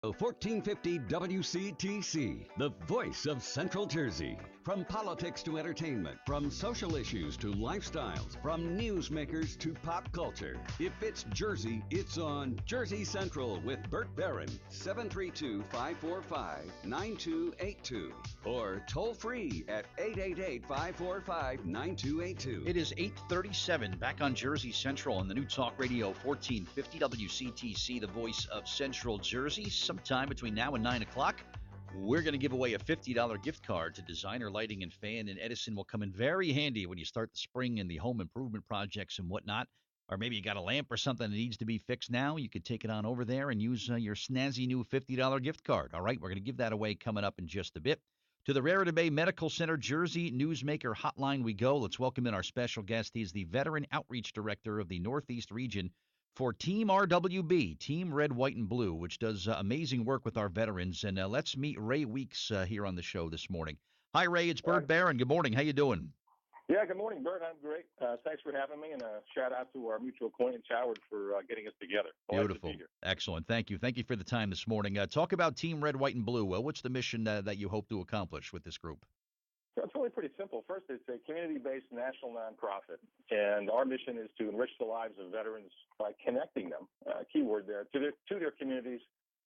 1450 WCTC, the voice of Central Jersey. From politics to entertainment, from social issues to lifestyles, from newsmakers to pop culture. If it's Jersey, it's on Jersey Central with Bert Barron, 732-545-9282. Or toll free at 888-545-9282. It is 8:37 back on Jersey Central on the new Talk Radio 1450 WCTC, the voice of Central Jersey. Sometime between now and 9 o'clock, we're going to give away a $50 gift card to Designer Lighting and Fan in Edison. Will come in very handy when you start the spring and the home improvement projects and whatnot. Or maybe you got a lamp or something that needs to be fixed now. You could take it on over there and use your snazzy new $50 gift card. All right, we're going to give that away coming up in just a bit. To the RWB Medical Center Jersey Newsmaker Hotline we go. Let's welcome in our special guest. He's the Veteran Outreach Director of the Northeast Region for Team RWB, Team Red, White, and Blue, which does amazing work with our veterans. And let's meet Ray Weeks here on the show this morning. Hi, Ray. It's Bert Barron. Good morning. How you doing? Yeah, good morning, Bert. I'm great. Thanks for having me, and a shout-out to our mutual acquaintance, Howard, for getting us together. Beautiful. Excellent. Thank you. Thank you for the time this morning. Talk about Team Red, White, and Blue. What's the mission that you hope to accomplish with this group? So it's really pretty simple. First, it's a community-based national nonprofit, and our mission is to enrich the lives of veterans by connecting them, keyword there, to their communities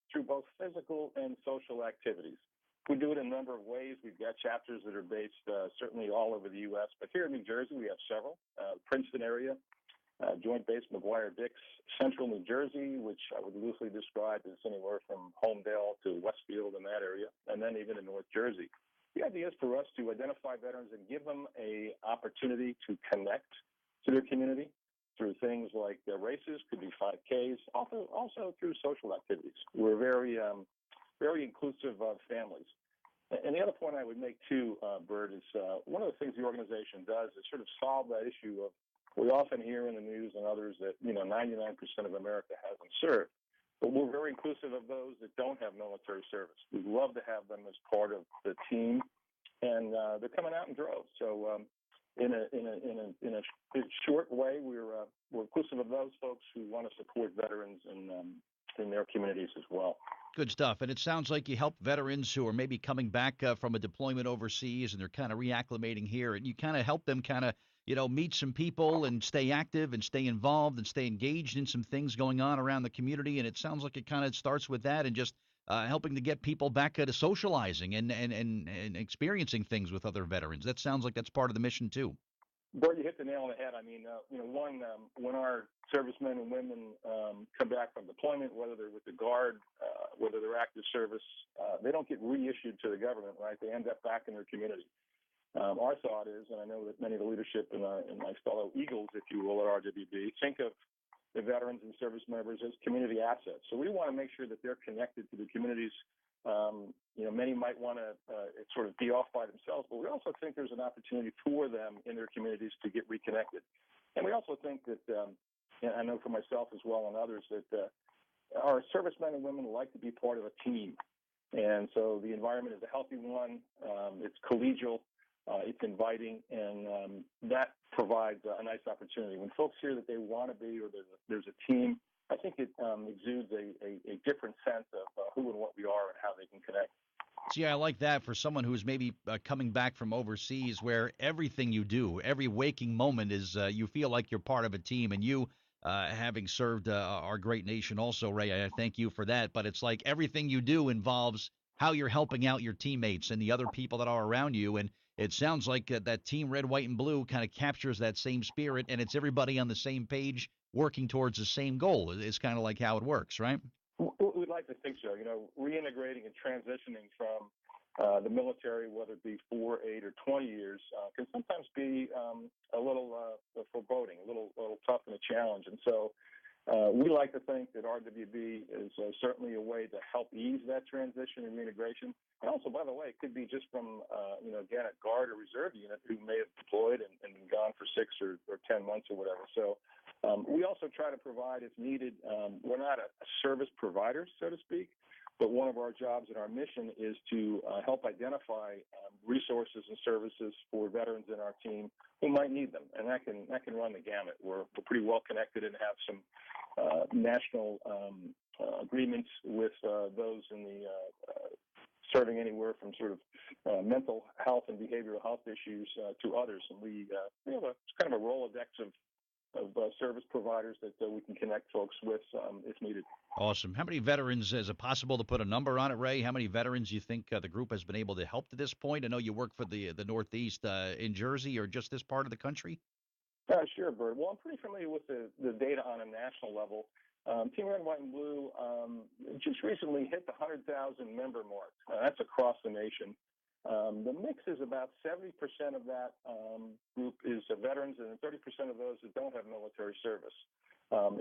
through both physical and social activities. We do it in a number of ways. We've got chapters that are based certainly all over the U.S., but here in New Jersey we have several. Princeton area, Joint Base McGuire-Dix, Central New Jersey, which I would loosely describe as anywhere from Homedale to Westfield in that area, and then even in North Jersey. The idea is for us to identify veterans and give them an opportunity to connect to their community through things like races, could be 5Ks, also through social activities. We're very inclusive of families. And the other point I would make too, Bert, is one of the things the organization does is sort of solve that issue of, we often hear in the news and others that 99% of America hasn't served. But we're very inclusive of those that don't have military service. We'd love to have them as part of the team, and they're coming out in droves. So in a short way, we're inclusive of those folks who want to support veterans in their communities as well. Good stuff. And it sounds like you help veterans who are maybe coming back from a deployment overseas and they're kind of reacclimating here, and you kind of help them kind of meet some people and stay active and stay involved and stay engaged in some things going on around the community. And it sounds like it kind of starts with that and just helping to get people back to socializing and experiencing things with other veterans. That sounds like that's part of the mission too. Bert, you hit the nail on the head. I mean, when our servicemen and women come back from deployment, whether they're with the Guard, whether they're active service, they don't get reissued to the government, right? They end up back in their community. Our thought is, and I know that many of the leadership and my fellow Eagles, if you will, at RWB, think of the veterans and service members as community assets. So we want to make sure that they're connected to the communities. Many might want to sort of be off by themselves, but we also think there's an opportunity for them in their communities to get reconnected. And we also think that, and I know for myself as well and others, that our servicemen and women like to be part of a team. And so the environment is a healthy one. It's collegial. It's inviting, and that provides a nice opportunity. When folks hear that they want to be or there's a team, I think it exudes a different sense of who and what we are and how they can connect. See, I like that for someone who's maybe coming back from overseas, where everything you do, every waking moment is you feel like you're part of a team. And you, having served our great nation also, Ray, I thank you for that. But it's like everything you do involves how you're helping out your teammates and the other people that are around you. And it sounds like that Team Red, White, and Blue kind of captures that same spirit, and it's everybody on the same page working towards the same goal. It's kind of like how it works, right? We'd like to think so. Reintegrating and transitioning from the military, whether it be 4, 8, or 20 years, can sometimes be a little foreboding, a little tough and a challenge. And so we like to think that RWB is certainly a way to help ease that transition and reintegration. And also, by the way, it could be just from, again, a Guard or Reserve unit who may have deployed and been gone for 6 or 10 months or whatever. So we also try to provide, if needed, we're not a service provider, so to speak, but one of our jobs and our mission is to help identify resources and services for veterans in our team who might need them, and that can run the gamut. We're pretty well connected and have some national agreements with those in the serving anywhere from sort of mental health and behavioral health issues to others. And we have a kind of a Rolodex of service providers that we can connect folks with if needed. Awesome. How many veterans, is it possible to put a number on it, Ray? How many veterans you think the group has been able to help to this point? I know you work for the Northeast in Jersey, or just this part of the country? Sure, Bert. Well, I'm pretty familiar with the data on a national level. Team Red, White, and Blue just recently hit the 100,000 member mark. That's across the nation. The mix is about 70% of that group is veterans, and 30% of those that don't have military service.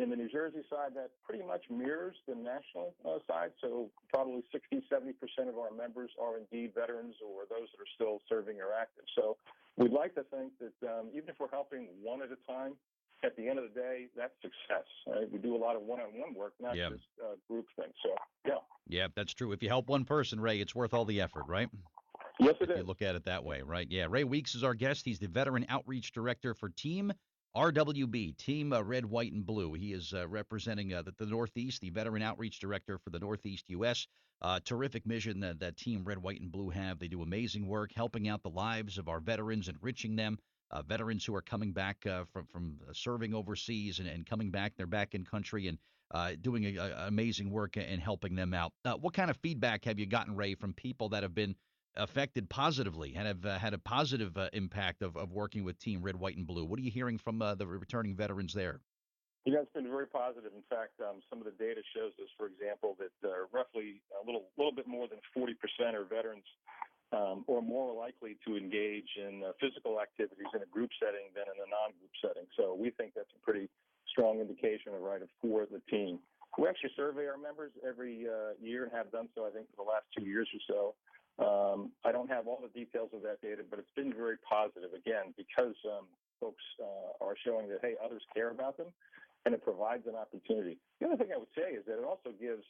In the New Jersey side, that pretty much mirrors the national side. So probably 60, 70% of our members are indeed veterans or those that are still serving or active. So we'd like to think that even if we're helping one at a time, at the end of the day, that's success. Right? We do a lot of one-on-one work, not just group things. So, yeah. Yeah, that's true. If you help one person, Ray, it's worth all the effort, right? Yes, it is. If you look at it that way, right? Yeah. Ray Weeks is our guest. He's the Veteran Outreach Director for Team RWB, Team Red, White, and Blue. He is representing the Northeast, the Veteran Outreach Director for the Northeast U.S. Terrific mission that Team Red, White, and Blue have. They do amazing work helping out the lives of our veterans, enriching them. Veterans who are coming back from serving overseas and coming back. They're back in country and doing amazing work and helping them out. What kind of feedback have you gotten, Ray, from people that have been affected positively and have had a positive impact of working with Team Red, White, and Blue? What are you hearing from the returning veterans there? Yeah, it's been very positive. In fact, some of the data shows us, for example, that roughly a little bit more than 40% are veterans or more likely to engage in physical activities in a group setting than in a non-group setting. So we think that's a pretty strong indication of for the team. We actually survey our members every year and have done so, I think, for the last 2 years or so. I don't have all the details of that data, but it's been very positive, again, because folks are showing that, hey, others care about them, and it provides an opportunity. The other thing I would say is that it also gives,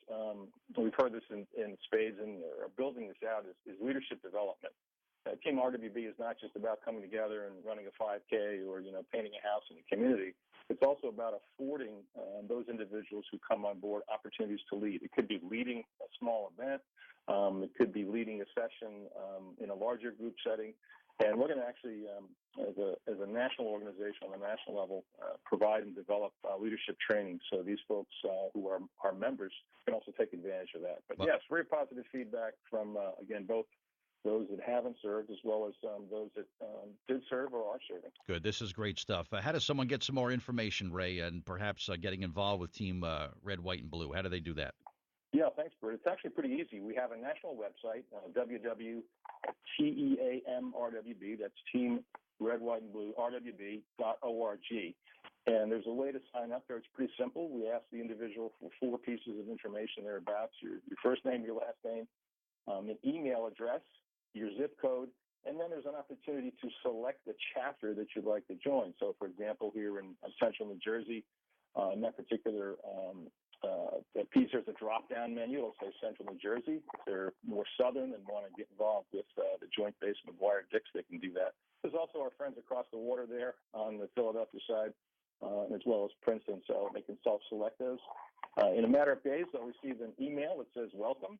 we've heard this in spades and are building this out, is leadership development. Team RWB is not just about coming together and running a 5K or, painting a house in the community. It's also about affording those individuals who come on board opportunities to lead. It could be leading a small event. It could be leading a session in a larger group setting. And we're going to actually, as a national organization on the national level, provide and develop leadership training. So these folks who are our members can also take advantage of that. But yes, very positive feedback from, again, both those that haven't served as well as those that did serve or are serving. Good. This is great stuff. How does someone get some more information, Ray, and perhaps getting involved with Team Red, White, and Blue? How do they do that? Yeah, thanks, Bert. It's actually pretty easy. We have a national website, www.teamrwb, that's Team Red, White, and Blue, rwb.org. And there's a way to sign up there. It's pretty simple. We ask the individual for 4 pieces of information thereabouts: your first name, your last name, an email address, your zip code, and then there's an opportunity to select the chapter that you'd like to join. So, for example, here in central New Jersey, in that particular piece, there's a drop-down menu. It'll say Central New Jersey. If they're more southern and want to get involved with the Joint Base McGuire-Dix, they can do that. There's also our friends across the water there on the Philadelphia side, as well as Princeton, so they can self-select those. In a matter of days, they'll receive an email that says welcome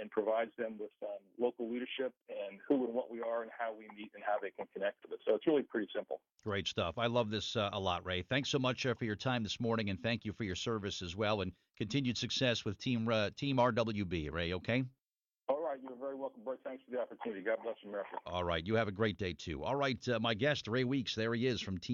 and provides them with local leadership and who and what we are and how we meet and how they can connect with us. So it's really pretty simple. Great stuff. I love this a lot, Ray. Thanks so much for your time this morning, and thank you for your service as well, and continued success with Team RWB, Ray, okay? All right. You're very welcome, Bert. Thanks for the opportunity. God bless America. All right. You have a great day, too. All right. My guest, Ray Weeks, there he is from Team